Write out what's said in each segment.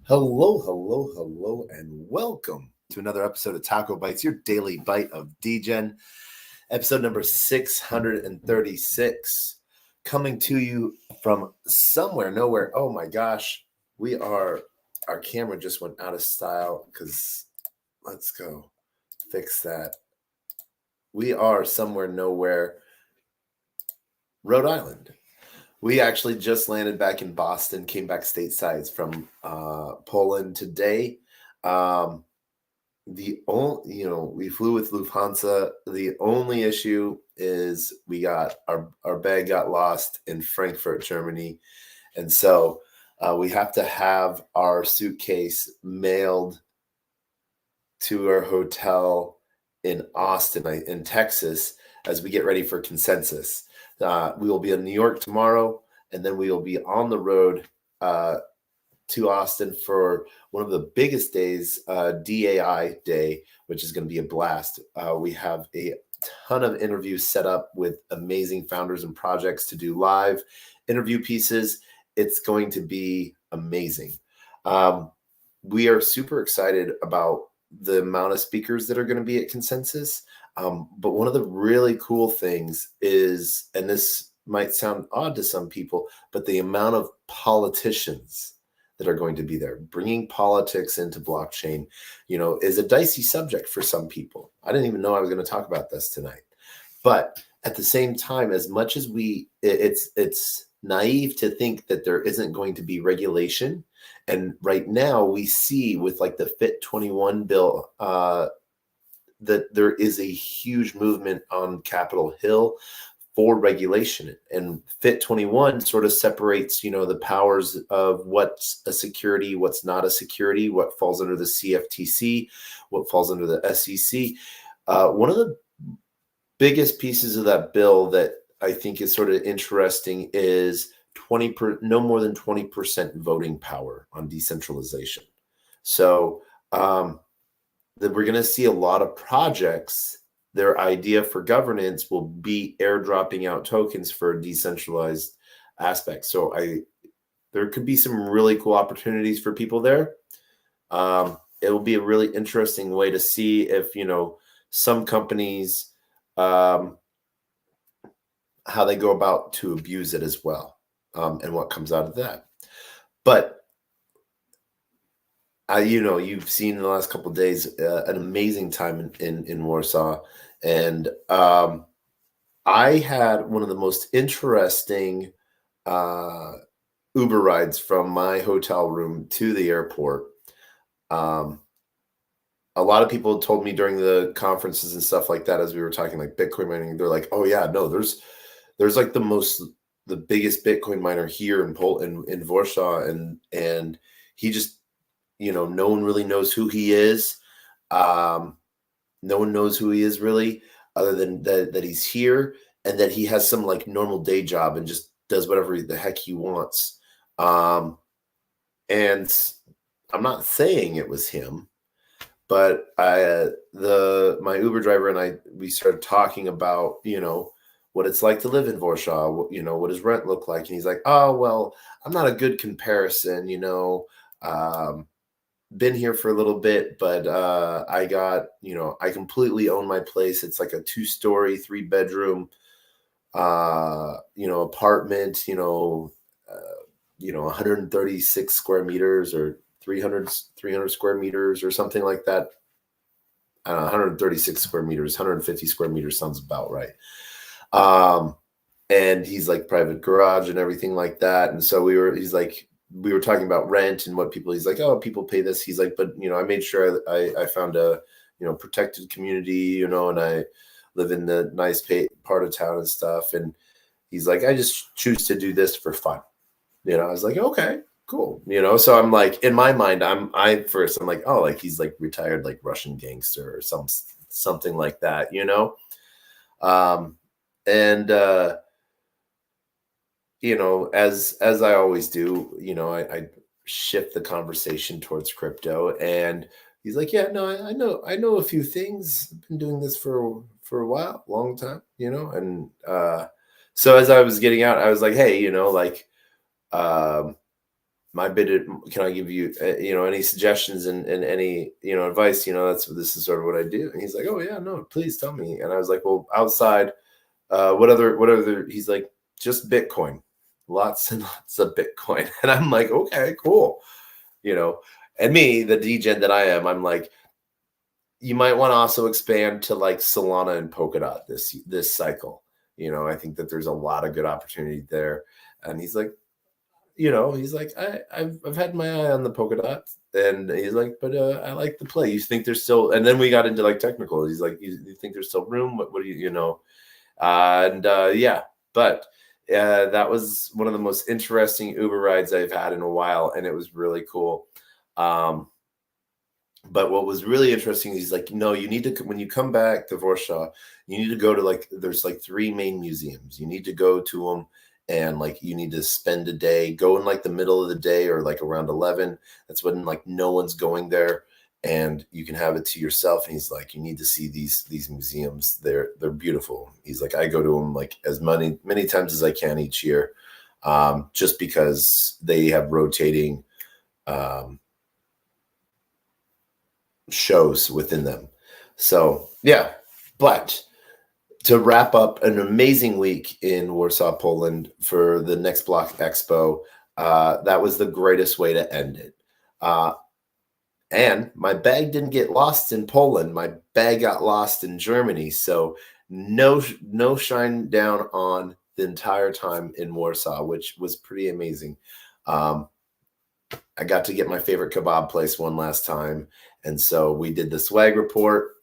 Hello, hello, hello, and welcome to another episode of TacoBytes, your daily bite of Degen, episode number 636, coming to you from somewhere, nowhere. Oh my gosh, our camera just went out of style because let's go fix that. We are somewhere, nowhere, Rhode Island. We actually just landed back in Boston, came back stateside from Poland today. We flew with Lufthansa. The only issue is we got our bag got lost in Frankfurt, Germany, and so we have to have our suitcase mailed to our hotel in Austin, in Texas, as we get ready for consensus. We will be in New York tomorrow, and then we will be on the road to Austin for one of the biggest days, DAI Day, which is going to be a blast. We have a ton of interviews set up with amazing founders and projects to do live interview pieces. It's going to be amazing. We are super excited about the amount of speakers that are going to be at Consensus. But one of the really cool things is, and this might sound odd to some people, but the amount of politicians that are going to be there. Bringing politics into blockchain, is a dicey subject for some people. I didn't even know I was going to talk about this tonight. But at the same time, as much as it's naive to think that there isn't going to be regulation. And right now we see with like the Fit 21 bill, that there is a huge movement on Capitol Hill for regulation, and Fit 21 sort of separates, the powers of what's a security, what's not a security, what falls under the CFTC, what falls under the SEC. One of the biggest pieces of that bill that I think is sort of interesting is no more than 20% voting power on decentralization. So, that we're going to see a lot of projects, their idea for governance will be airdropping out tokens for a decentralized aspect. So there could be some really cool opportunities for people there. It will be a really interesting way to see if, some companies, how they go about to abuse it as well, and what comes out of that. But you've seen in the last couple of days an amazing time in Warsaw, and I had one of the most interesting Uber rides from my hotel room to the airport. A lot of people told me during the conferences and stuff like that, as we were talking like Bitcoin mining, they're like, "Oh yeah, no, there's like the biggest Bitcoin miner here in Warsaw, and he just." No one really knows who he is. No one knows who he is really, other than that he's here and that he has some like normal day job and just does whatever the heck he wants. And I'm not saying it was him, but my Uber driver and we started talking about, what it's like to live in Warsaw, what does rent look like? And he's like, "Oh, well, I'm not a good comparison, been here for a little bit, but I got, I completely own my place. It's like a 2-story, 3-bedroom, apartment, 136 square meters or 300 square meters or something like that. 136 square meters, 150 square meters sounds about right. And he's like private garage and everything like that. And so we were talking about rent and what he's like, "Oh, people pay this." He's like, "But, I made sure I found a, protected community, and I live in the nice part of town and stuff." And he's like, "I just choose to do this for fun." I was like, "Okay, cool." So I'm like, in my mind, I'm like, "Oh, like he's like retired, like Russian gangster or something like that, and, as I always do, I shift the conversation towards crypto, and he's like, "Yeah, no, I know a few things. I've been doing this for a while, long time, and so as I was getting out, I was like, "Hey, like, my bid, can I give you, any suggestions and any, advice? This is sort of what I do. And he's like, oh yeah, no, please tell me. And I was like, well, outside, what other, he's like, just Bitcoin, lots and lots of Bitcoin. And I'm like, okay, cool. And me, the degen that I am, I'm like, you might want to also expand to like Solana and Polkadot this cycle. I think that there's a lot of good opportunity there. And he's like, I've had my eye on the Polkadot, and he's like, but I like the play. You think there's still, and then we got into like technical. He's like, you think there's still room? What do yeah, but that was one of the most interesting Uber rides I've had in a while, and it was really cool. But what was really interesting, he's like, no, you need to, when you come back to Warsaw, you need to go to like, there's like 3 main museums. You need to go to them, and like, you need to spend a day, go in like the middle of the day or like around 11. That's when like no one's going there, and you can have it to yourself. And he's like, you need to see these museums. They're beautiful. He's like, I go to them like as many times as I can each year, just because they have rotating shows within them. So yeah, but to wrap up an amazing week in Warsaw, Poland for the Next Block Expo, that was the greatest way to end it. And my bag didn't get lost in Poland. My bag got lost in Germany. So no shine down on the entire time in Warsaw, which was pretty amazing. I got to get my favorite kebab place one last time. And so we did the swag report.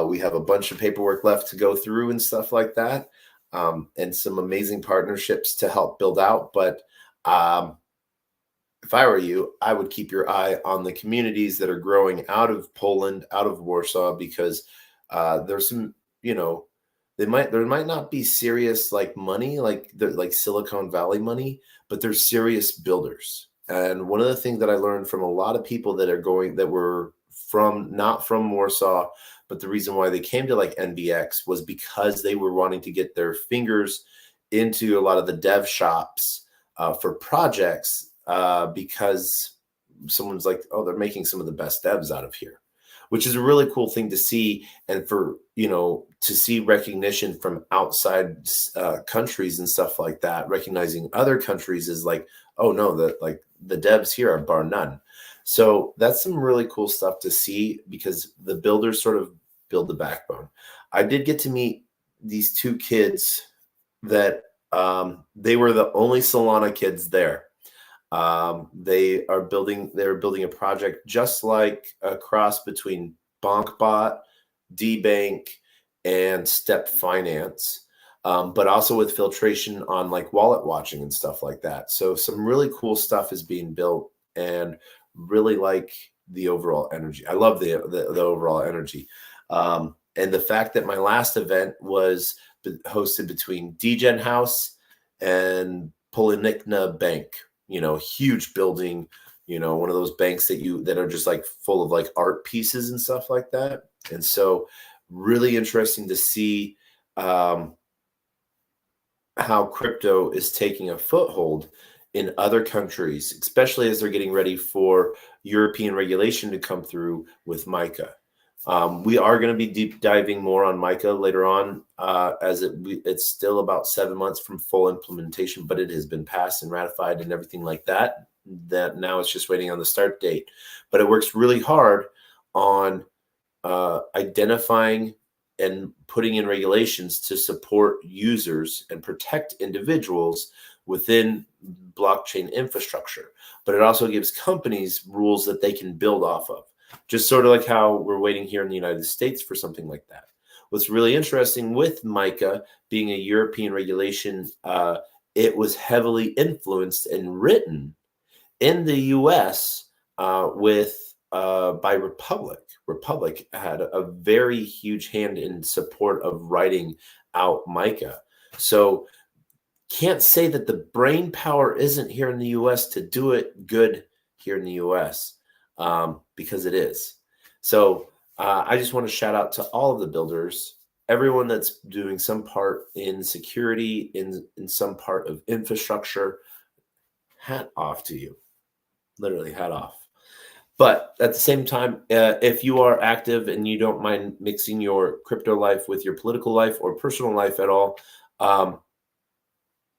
We have a bunch of paperwork left to go through and stuff like that, and some amazing partnerships to help build out. But if I were you, I would keep your eye on the communities that are growing out of Poland, out of Warsaw, because there's some, there might not be serious like money, like Silicon Valley money, but there's serious builders. And one of the things that I learned from a lot of people that were not from Warsaw, but the reason why they came to like NBX was because they were wanting to get their fingers into a lot of the dev shops for projects, because someone's like, oh, they're making some of the best devs out of here, which is a really cool thing to see. And for, to see recognition from outside countries and stuff like that, recognizing other countries is like, oh no, the devs here are bar none. So that's some really cool stuff to see, because the builders sort of build the backbone. I did get to meet these 2 kids that they were the only Solana kids there. They're building a project just like a cross between BonkBot, DBank, and Step Finance, but also with filtration on like wallet watching and stuff like that. So some really cool stuff is being built, and really like the overall energy. I love the overall energy. And the fact that my last event was hosted between Degen House and Polinikna Bank, huge building, one of those banks that are just like full of like art pieces and stuff like that. And so really interesting to see how crypto is taking a foothold in other countries, especially as they're getting ready for European regulation to come through with MiCA. We are going to be deep diving more on MiCA later on, as it's still about 7 months from full implementation, but it has been passed and ratified and everything like that. That now it's just waiting on the start date. But it works really hard on identifying and putting in regulations to support users and protect individuals within blockchain infrastructure. But it also gives companies rules that they can build off of, just sort of like how we're waiting here in the United States for something like that. What's really interesting with MiCA being a European regulation, it was heavily influenced and written in the US by Republic. Republic had a very huge hand in support of writing out MiCA. So can't say that the brain power isn't here in the US to do it good here in the US, because it is. So I just want to shout out to all of the builders, everyone that's doing some part in security, in some part of infrastructure. Hat off to you. literally hat off. But at the same time, if you are active and you don't mind mixing your crypto life with your political life or personal life at all,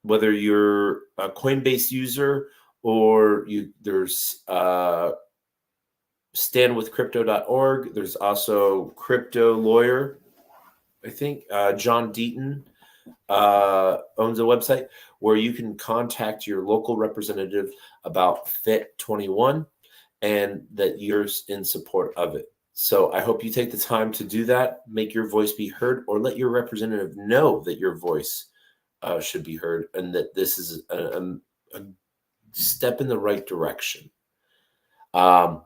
whether you're a Coinbase user or there's standwithcrypto.org. There's also Crypto Lawyer. I think John Deaton owns a website where you can contact your local representative about FIT 21 and that you're in support of it. So I hope you take the time to do that, make your voice be heard, or let your representative know that your voice should be heard and that this is a step in the right direction. And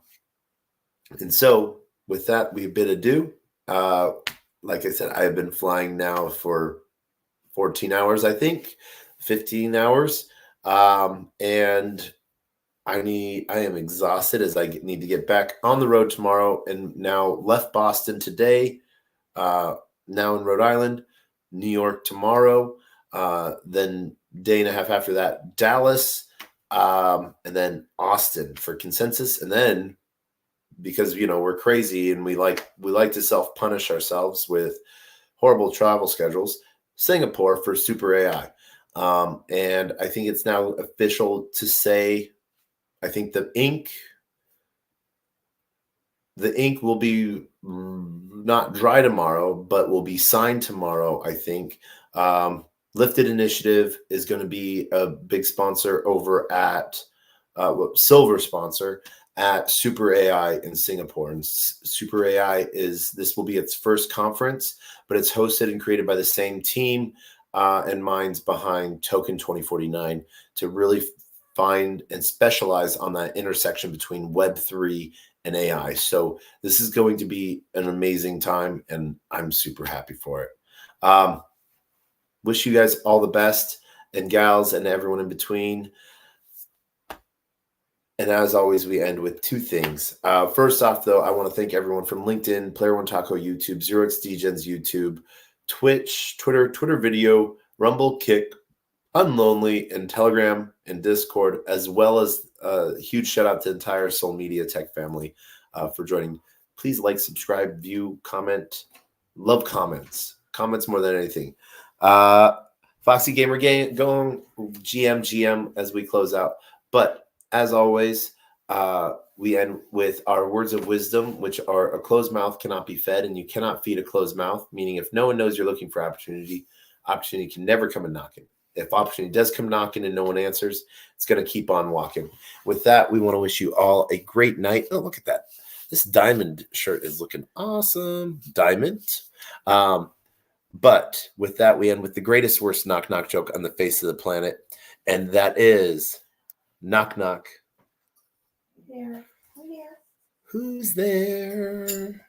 so with that, we bid adieu. Like I said, I have been flying now for 14 hours, I think, 15 hours. And I am exhausted as I need to get back on the road tomorrow and now left Boston today, now in Rhode Island, New York tomorrow, then day and a half after that, Dallas, and then Austin for consensus. And then because, we're crazy and we like to self-punish ourselves with horrible travel schedules, Singapore for Super AI. And I think it's now official to say, I think the ink will be not dry tomorrow, but will be signed tomorrow, I think. Lifted Initiative is going to be a big sponsor over at silver sponsor at Super AI in Singapore. And Super AI this will be its first conference, but it's hosted and created by the same team and minds behind Token 2049 to really find and specialize on that intersection between Web3 and AI. So this is going to be an amazing time, and I'm super happy for it. Wish you guys all the best, and gals and everyone in between. And as always, we end with two things. First off, though, I want to thank everyone from LinkedIn, Player One Taco YouTube, Degens YouTube, Twitch, Twitter video, Rumble, Kick, Unlonely, and Telegram and Discord, as well as a huge shout out to the entire Soul Media Tech family for joining. Please like, subscribe, view, comment. Love comments. Comments more than anything. Foxy Gamer going GM as we close out. But as always, we end with our words of wisdom, which are a closed mouth cannot be fed, and you cannot feed a closed mouth, meaning if no one knows you're looking for opportunity can never come a knocking. If opportunity does come knocking and no one answers, it's going to keep on walking. With that, we want to wish you all a great night. Oh, look at that. This diamond shirt is looking awesome. Diamond. But with that, we end with the greatest, worst knock-knock joke on the face of the planet. And that is knock-knock. There. Oh, yeah. Who's there?